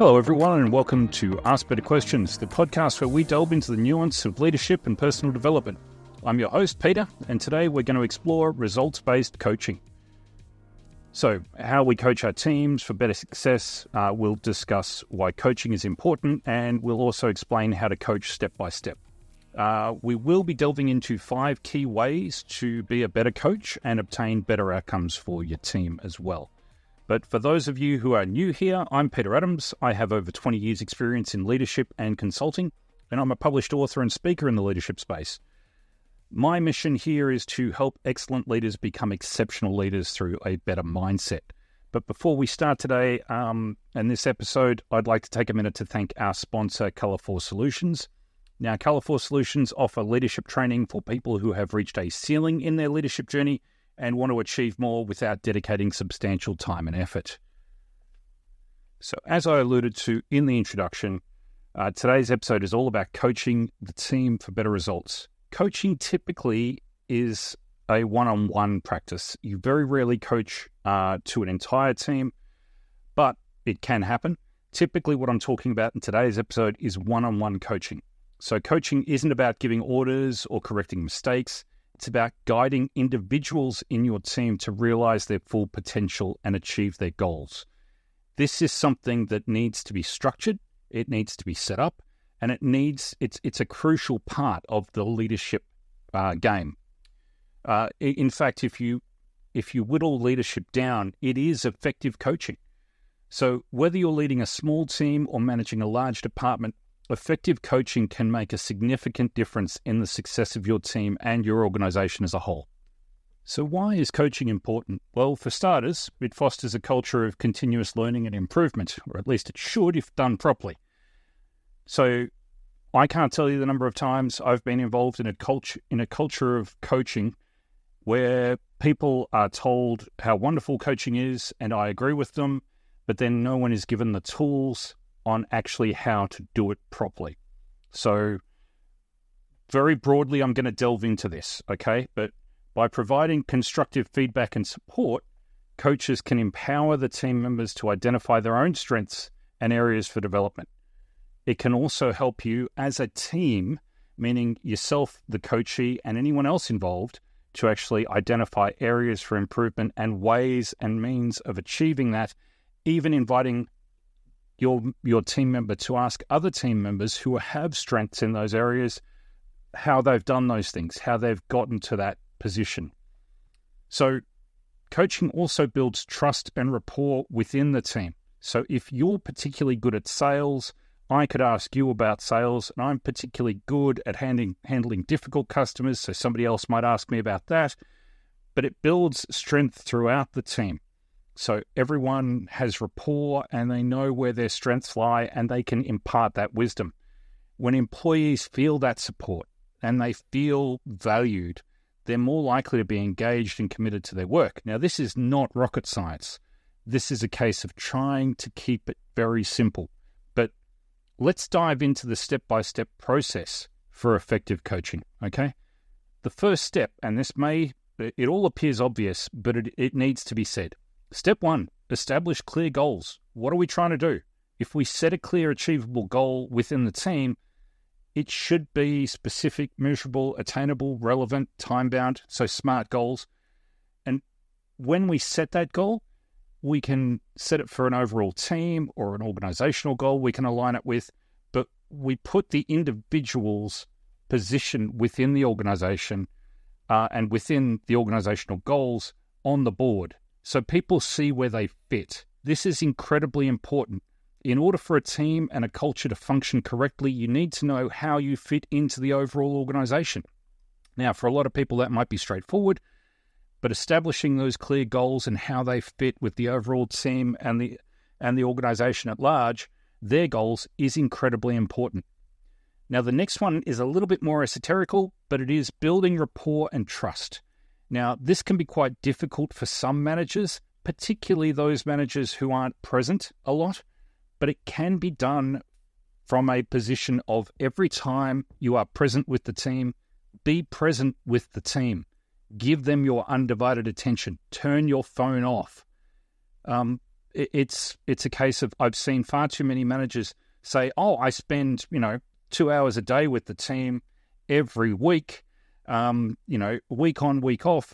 Hello, everyone, and welcome to Ask Better Questions, the podcast where we delve into the nuance of leadership and personal development. I'm your host, Peter, and today we're going to explore results-based coaching. So, how we coach our teams for better success, we'll discuss why coaching is important, and we'll also explain how to coach step by step. We will be delving into 5 key ways to be a better coach and obtain better outcomes for your team as well. But for those of you who are new here, I'm Peter Adams. I have over 20 years experience in leadership and consulting, and I'm a published author and speaker in the leadership space. My mission here is to help excellent leaders become exceptional leaders through a better mindset. But before we start today and this episode, I'd like to take a minute to thank our sponsor, Colour4 Solutions. Now, Colour4 Solutions offer leadership training for people who have reached a ceiling in their leadership journey and want to achieve more without dedicating substantial time and effort. So, as I alluded to in the introduction, today's episode is all about coaching the team for better results. Coaching typically is a one-on-one practice. You very rarely coach to an entire team, but it can happen. Typically, what I'm talking about in today's episode is one-on-one coaching. So coaching isn't about giving orders or correcting mistakes. It's about guiding individuals in your team to realize their full potential and achieve their goals. This is something that needs to be structured, it needs to be set up, and it's a crucial part of the leadership game. In fact, if you whittle leadership down, it is effective coaching. So whether you're leading a small team or managing a large department, effective coaching can make a significant difference in the success of your team and your organization as a whole. So why is coaching important? Well, for starters, it fosters a culture of continuous learning and improvement, or at least it should if done properly. So I can't tell you the number of times I've been involved in a culture of coaching where people are told how wonderful coaching is, and I agree with them, but then no one is given the tools on actually how to do it properly. So very broadly, I'm going to delve into this, okay? But by providing constructive feedback and support, coaches can empower the team members to identify their own strengths and areas for development. It can also help you as a team, meaning yourself, the coachee, and anyone else involved, to actually identify areas for improvement and ways and means of achieving that, even inviting your team member to ask other team members who have strengths in those areas how they've done those things, how they've gotten to that position. So coaching also builds trust and rapport within the team. So if you're particularly good at sales, I could ask you about sales, and I'm particularly good at handling difficult customers, so somebody else might ask me about that. But it builds strength throughout the team. So everyone has rapport and they know where their strengths lie and they can impart that wisdom. When employees feel that support and they feel valued, they're more likely to be engaged and committed to their work. Now, this is not rocket science. This is a case of trying to keep it very simple. But let's dive into the step-by-step process for effective coaching, okay? The first step, and it all appears obvious, but it needs to be said. Step 1, establish clear goals. What are we trying to do? If we set a clear, achievable goal within the team, it should be specific, measurable, attainable, relevant, time-bound, so SMART goals. And when we set that goal, we can set it for an overall team or an organizational goal we can align it with, but we put the individual's position within the organization and within the organizational goals on the board, so people see where they fit. This is incredibly important. In order for a team and a culture to function correctly, you need to know how you fit into the overall organization. Now, for a lot of people, that might be straightforward, but establishing those clear goals and how they fit with the overall team and the organization at large, their goals, is incredibly important. Now, the next one is a little bit more esoterical, but it is building rapport and trust. Now, this can be quite difficult for some managers, particularly those managers who aren't present a lot, but it can be done from a position of every time you are present with the team, be present with the team. Give them your undivided attention. Turn your phone off. it's a case of I've seen far too many managers say, oh, I spend, 2 hours a day with the team every week, week on, week off.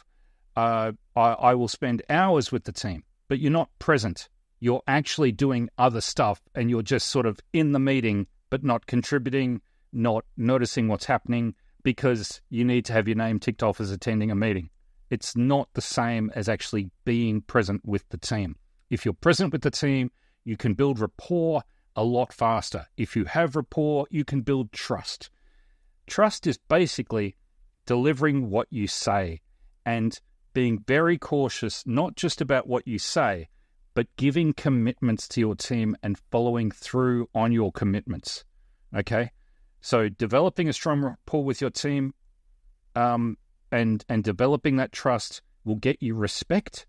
I will spend hours with the team, but you're not present. You're actually doing other stuff, and you're just sort of in the meeting, but not contributing, not noticing what's happening because you need to have your name ticked off as attending a meeting. It's not the same as actually being present with the team. If you're present with the team, you can build rapport a lot faster. If you have rapport, you can build trust. Trust is basically delivering what you say and being very cautious, not just about what you say, but giving commitments to your team and following through on your commitments. Okay? So developing a strong rapport with your team and developing that trust will get you respect,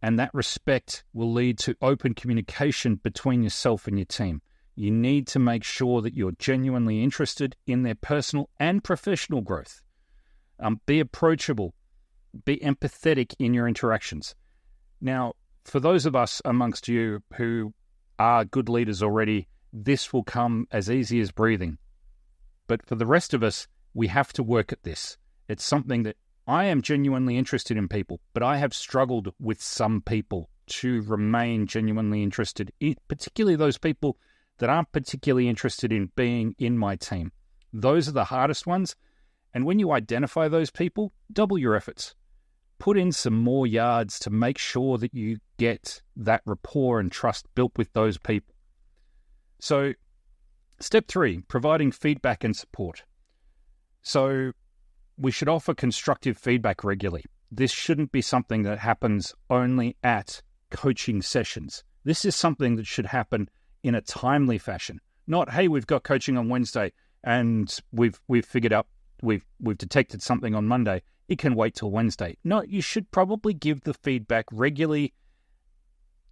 and that respect will lead to open communication between yourself and your team. You need to make sure that you're genuinely interested in their personal and professional growth. Be approachable. Be empathetic in your interactions. Now, for those of us amongst you who are good leaders already, this will come as easy as breathing. But for the rest of us, we have to work at this. It's something that I am genuinely interested in people, but I have struggled with some people to remain genuinely interested, particularly those people that aren't particularly interested in being in my team. Those are the hardest ones. And when you identify those people, double your efforts. Put in some more yards to make sure that you get that rapport and trust built with those people. So, step 3, providing feedback and support. So, we should offer constructive feedback regularly. This shouldn't be something that happens only at coaching sessions. This is something that should happen in a timely fashion. Not, hey, we've got coaching on Wednesday and we've figured out, we've detected something on Monday. It can wait till Wednesday. No, you should probably give the feedback regularly.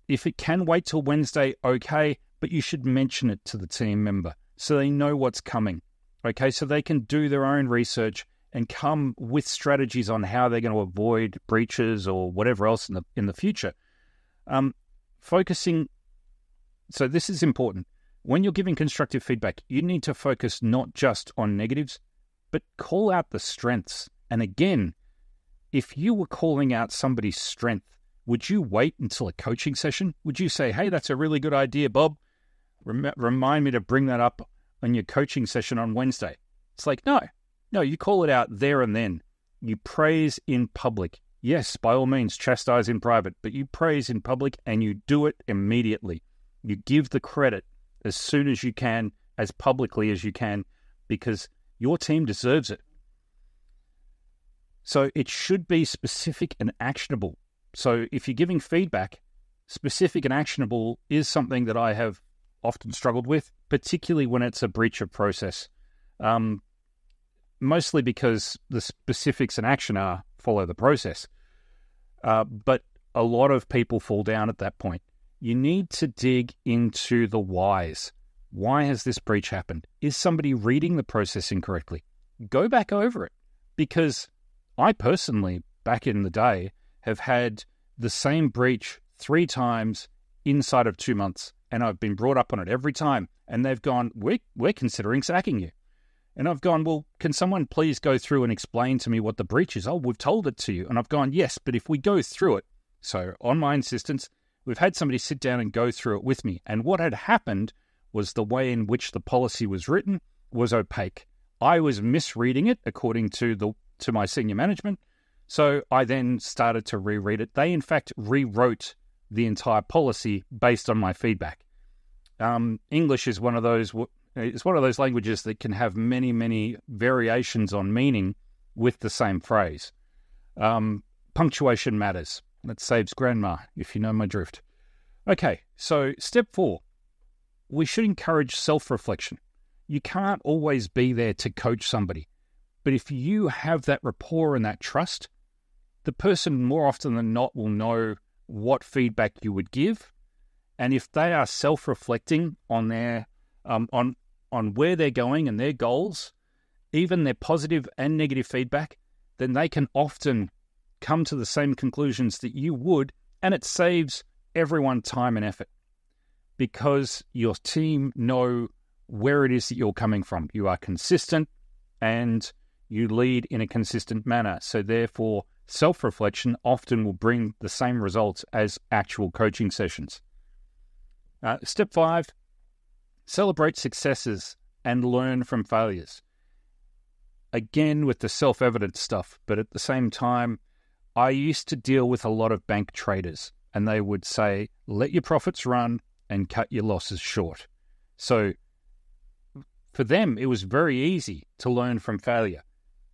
If it can wait till Wednesday, okay, but you should mention it to the team member so they know what's coming, okay, so they can do their own research and come with strategies on how they're going to avoid breaches or whatever else in the future. Focusing, so this is important. When you're giving constructive feedback, you need to focus not just on negatives, but call out the strengths. And again, if you were calling out somebody's strength, would you wait until a coaching session? Would you say, hey, that's a really good idea, Bob. Remind me to bring that up on your coaching session on Wednesday. It's like, no, you call it out there and then. You praise in public. Yes, by all means, chastise in private, but you praise in public and you do it immediately. You give the credit as soon as you can, as publicly as you can, because your team deserves it. So it should be specific and actionable. So if you're giving feedback, specific and actionable is something that I have often struggled with, particularly when it's a breach of process. Mostly because the specifics and action are follow the process. But a lot of people fall down at that point. You need to dig into the whys. Why has this breach happened? Is somebody reading the process incorrectly? Go back over it, because I personally, back in the day, have had the same breach 3 times inside of 2 months, and I've been brought up on it every time, and they've gone, we're considering sacking you. And I've gone, well, can someone please go through and explain to me what the breach is? Oh, we've told it to you. And I've gone, yes, but if we go through it, so on my insistence, we've had somebody sit down and go through it with me. And what had happened was the way in which the policy was written was opaque. I was misreading it according to my senior management. So I then started to reread it. They, in fact, rewrote the entire policy based on my feedback. English is one of those... It's one of those languages that can have many, many variations on meaning with the same phrase. Punctuation matters. That saves grandma, if you know my drift. Okay, so step 4. We should encourage self-reflection. You can't always be there to coach somebody. But if you have that rapport and that trust, the person more often than not will know what feedback you would give. And if they are self-reflecting on their on where they're going and their goals, even their positive and negative feedback, then they can often come to the same conclusions that you would, and it saves everyone time and effort because your team know where it is that you're coming from. You are consistent and you lead in a consistent manner. So therefore, self-reflection often will bring the same results as actual coaching sessions. Step 5, celebrate successes and learn from failures. Again, with the self-evident stuff, but at the same time, I used to deal with a lot of bank traders, and they would say, let your profits run and cut your losses short. So for them, it was very easy to learn from failure.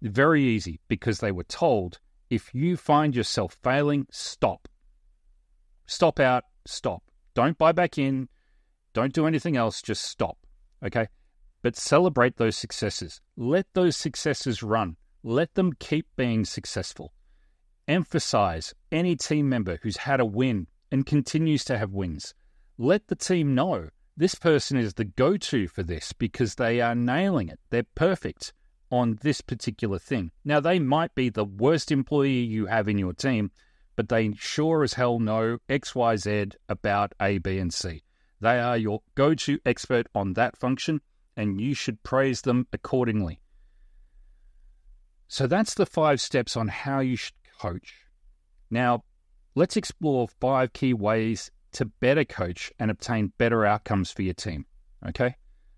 Very easy, because they were told, if you find yourself failing, stop. Stop out, stop. Don't buy back in. Don't do anything else. Just stop. Okay? But celebrate those successes. Let those successes run. Let them keep being successful. Emphasize any team member who's had a win and continues to have wins. Let the team know this person is the go-to for this because they are nailing it. They're perfect on this particular thing. Now, they might be the worst employee you have in your team, but they sure as hell know X, Y, Z about A, B, and C. They are your go-to expert on that function, and you should praise them accordingly. So that's the 5 steps on how you should coach. Now, let's explore 5 key ways to better coach and obtain better outcomes for your team. Okay?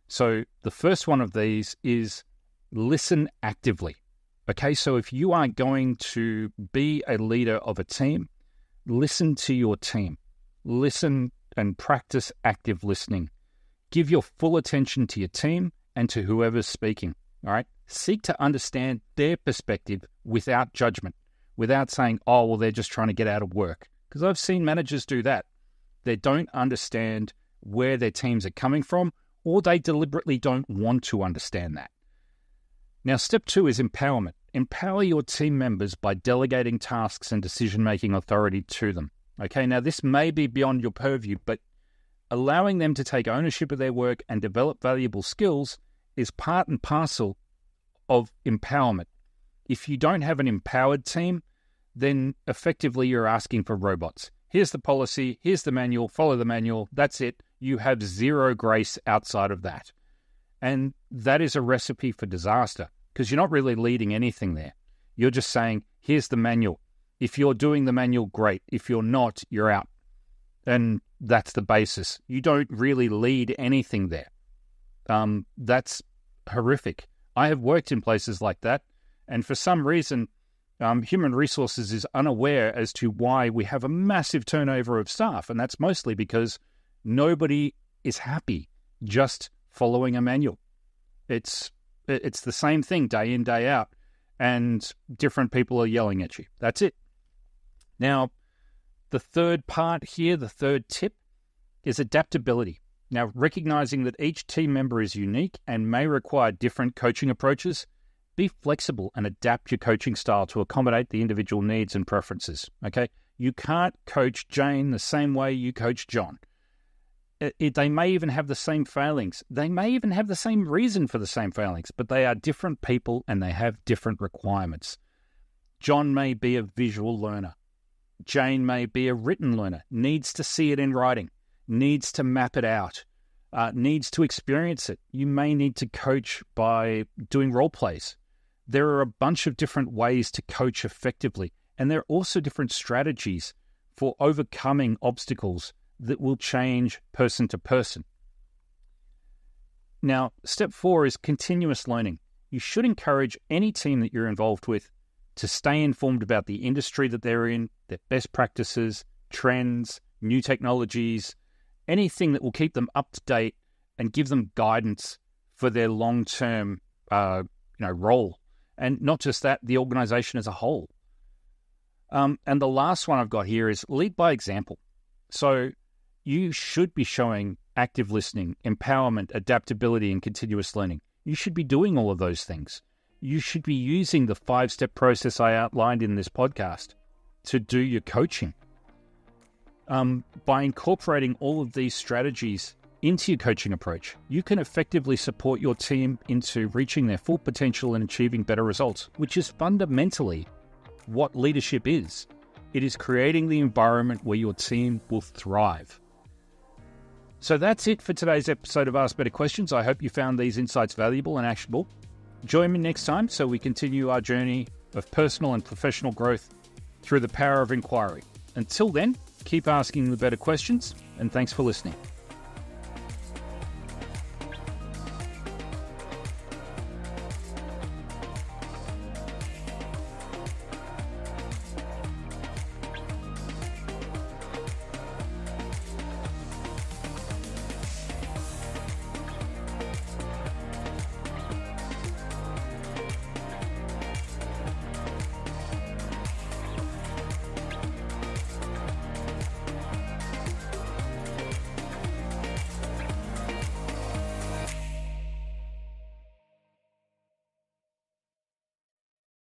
So the first one of these is listen actively. Okay, so if you are going to be a leader of a team, listen to your team. Listen and practice active listening. Give your full attention to your team and to whoever's speaking. All right? Seek to understand their perspective without judgment, without saying, oh, well, they're just trying to get out of work. Because I've seen managers do that. They don't understand where their teams are coming from, or they deliberately don't want to understand that. Now, step 2 is empowerment. Empower your team members by delegating tasks and decision-making authority to them. Okay, now this may be beyond your purview, but allowing them to take ownership of their work and develop valuable skills is part and parcel of empowerment. If you don't have an empowered team, then effectively you're asking for robots. Here's the policy, here's the manual, follow the manual, that's it. You have zero grace outside of that. And that is a recipe for disaster because you're not really leading anything there. You're just saying, here's the manual. If you're doing the manual, great. If you're not, you're out. And that's the basis. You don't really lead anything there. That's horrific. I have worked in places like that. And for some reason, human resources is unaware as to why we have a massive turnover of staff. And that's mostly because nobody is happy just following a manual. It's the same thing day in, day out, and different people are yelling at you. That's it. Now, the third part here, the third tip, is adaptability. Now, recognizing that each team member is unique and may require different coaching approaches, be flexible and adapt your coaching style to accommodate the individual needs and preferences, okay? You can't coach Jane the same way you coach John. They may even have the same failings. They may even have the same reason for the same failings, but they are different people and they have different requirements. John may be a visual learner. Jane may be a written learner, needs to see it in writing, needs to map it out, needs to experience it. You may need to coach by doing role plays. There are a bunch of different ways to coach effectively, and there are also different strategies for overcoming obstacles that will change person to person. Now, step 4 is continuous learning. You should encourage any team that you're involved with to stay informed about the industry that they're in, their best practices, trends, new technologies, anything that will keep them up to date and give them guidance for their long-term role. And not just that, the organization as a whole. And the last one I've got here is lead by example. So you should be showing active listening, empowerment, adaptability, and continuous learning. You should be doing all of those things. You should be using the 5-step process I outlined in this podcast to do your coaching. By incorporating all of these strategies into your coaching approach, you can effectively support your team into reaching their full potential and achieving better results, which is fundamentally what leadership is. It is creating the environment where your team will thrive. So that's it for today's episode of Ask Better Questions. I hope you found these insights valuable and actionable. Join me next time so we continue our journey of personal and professional growth through the power of inquiry. Until then, keep asking the better questions, and thanks for listening.